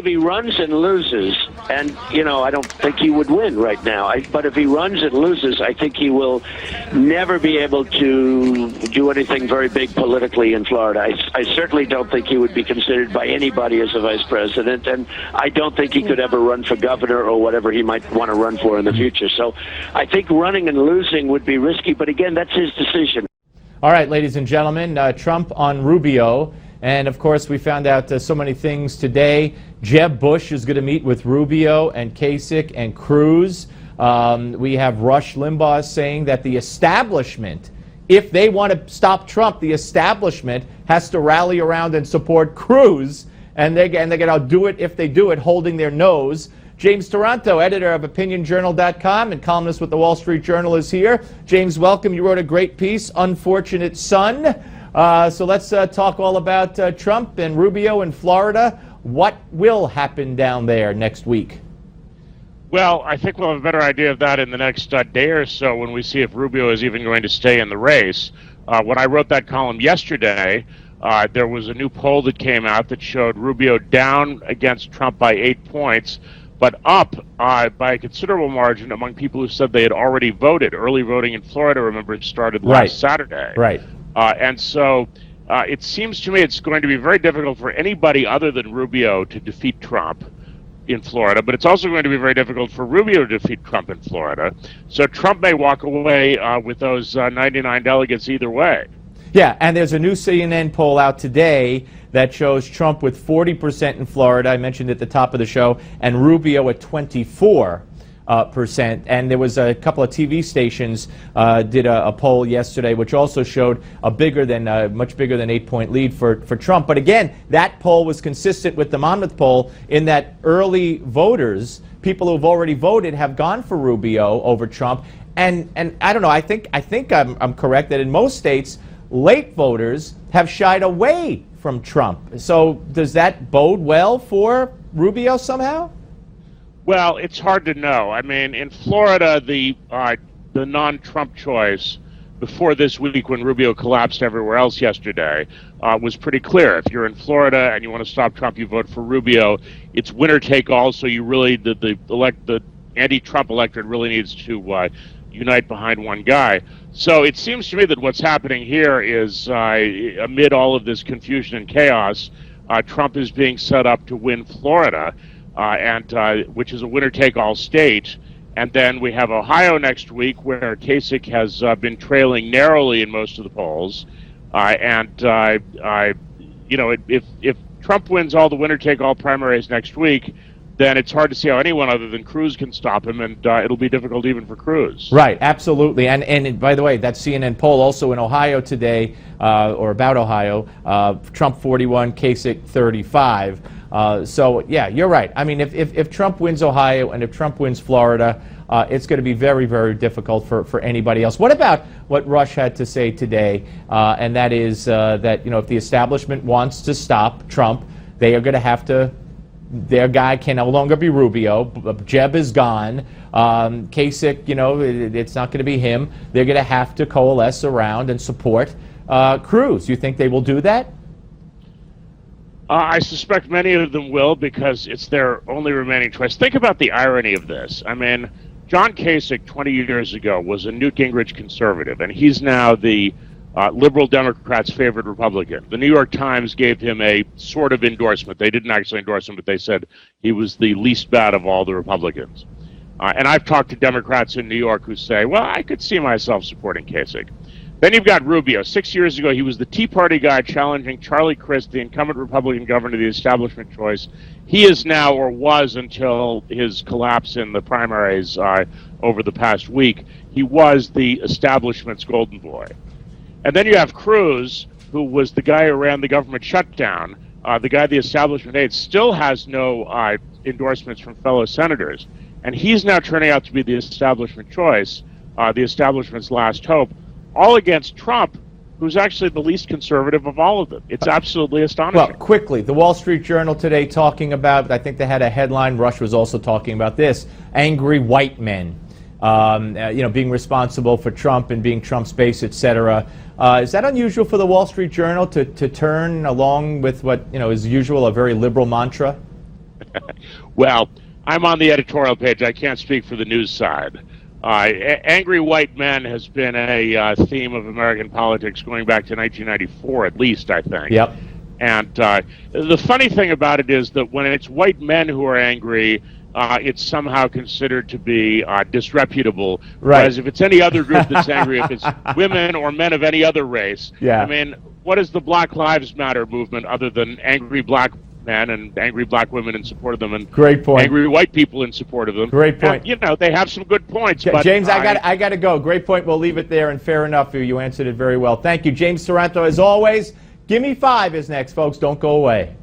if he runs and loses, and, I don't think he would win right now, but if he runs and loses, I think he will never be able to do anything very big politically in Florida. I certainly don't think he would be considered by anybody as a vice president, and I don't think he could ever run for governor or whatever he might want to run for in the future. So I think running and losing would be risky, but again, that's his decision. All right, ladies and gentlemen, Trump on Rubio. And, of course, we found out so many things today. Jeb Bush is going to meet with Rubio and Kasich and Cruz. We have Rush Limbaugh saying that the establishment, if they want to stop Trump, the establishment has to rally around and support Cruz. And they're going to do it if they do it, holding their nose. James Taranto, editor of OpinionJournal.com and columnist with the Wall Street Journal, is here. James, welcome. You wrote a great piece, Unfortunate Son. So let's talk all about Trump and Rubio in Florida. What will happen down there next week? Well, I think we'll have a better idea of that in the next day or so when we see if Rubio is even going to stay in the race. When I wrote that column yesterday, there was a new poll that came out that showed Rubio down against Trump by 8 points, but up by a considerable margin among people who said they had already voted. Early voting in Florida, remember, it started last Saturday. Right. And so it seems to me it's going to be very difficult for anybody other than Rubio to defeat Trump in Florida, but it's also going to be very difficult for Rubio to defeat Trump in Florida. So Trump may walk away with those 99 delegates either way. Yeah, and there's a new CNN poll out today that shows Trump with 40% in Florida, I mentioned at the top of the show, and Rubio at 24%. And there was a couple of TV stations did a poll yesterday which also showed a much bigger than 8-point lead for Trump. But again, that poll was consistent with the Monmouth poll in that early voters, people who have already voted, have gone for Rubio over Trump. And I don't know, I think I'm correct that in most states, late voters have shied away from Trump. So does that bode well for Rubio somehow? Well, it's hard to know. I mean, in Florida, the non-Trump choice before this week, when Rubio collapsed everywhere else yesterday, was pretty clear. If you're in Florida and you want to stop Trump, you vote for Rubio. It's winner take all. So you really the anti-Trump electorate really needs to unite behind one guy. So it seems to me that what's happening here is, amid all of this confusion and chaos, Trump is being set up to win Florida. Which is a winner-take-all state. And then we have Ohio next week, where Kasich has been trailing narrowly in most of the polls. If Trump wins all the winner-take-all primaries next week, then it's hard to see how anyone other than Cruz can stop him, and it'll be difficult even for Cruz. Right, absolutely. And by the way, that CNN poll also in Ohio today, or about Ohio, Trump 41, Kasich 35. So, yeah, you're right. I mean, if Trump wins Ohio and if Trump wins Florida, it's going to be very, very difficult for anybody else. What about what Rush had to say today, and that is that, if the establishment wants to stop Trump, they are going to have to, their guy can no longer be Rubio. Jeb is gone. Kasich, it's not going to be him. They're going to have to coalesce around and support Cruz. You think they will do that? I suspect many of them will, because it's their only remaining choice. Think about the irony of this. I mean, John Kasich 20 years ago was a Newt Gingrich conservative, and he's now the liberal Democrats' favorite Republican. The New York Times gave him a sort of endorsement. They didn't actually endorse him, but they said he was the least bad of all the Republicans. And I've talked to Democrats in New York who say, well, I could see myself supporting Kasich. Then you've got Rubio. 6 years ago, he was the Tea Party guy challenging Charlie Crist, the incumbent Republican governor, the establishment choice. He is now, or was until his collapse in the primaries over the past week, he was the establishment's golden boy. And then you have Cruz, who was the guy who ran the government shutdown, the guy the establishment hates, still has no endorsements from fellow senators. And he's now turning out to be the establishment choice, the establishment's last hope, all against Trump, who's actually the least conservative of all of them. It's absolutely astonishing. Well, quickly, the Wall Street Journal today talking about, I think they had a headline, Rush was also talking about this, angry white men, being responsible for Trump and being Trump's base, etc. Is that unusual for the Wall Street Journal to turn along with what, is usual, a very liberal mantra? Well, I'm on the editorial page. I can't speak for the news side. Angry white men has been a theme of American politics going back to 1994, at least, I think. Yep. And the funny thing about it is that when it's white men who are angry, it's somehow considered to be disreputable. Right. Whereas if it's any other group that's angry, if it's women or men of any other race, yeah. I mean, what is the Black Lives Matter movement other than angry black men and angry black women in support of them, and great point. Angry white people in support of them? Great point. And, you know, they have some good points. But James, I got to go. Great point. We'll leave it there, and fair enough. You answered it very well. Thank you, James Taranto. As always, Give Me 5 is next, folks. Don't go away.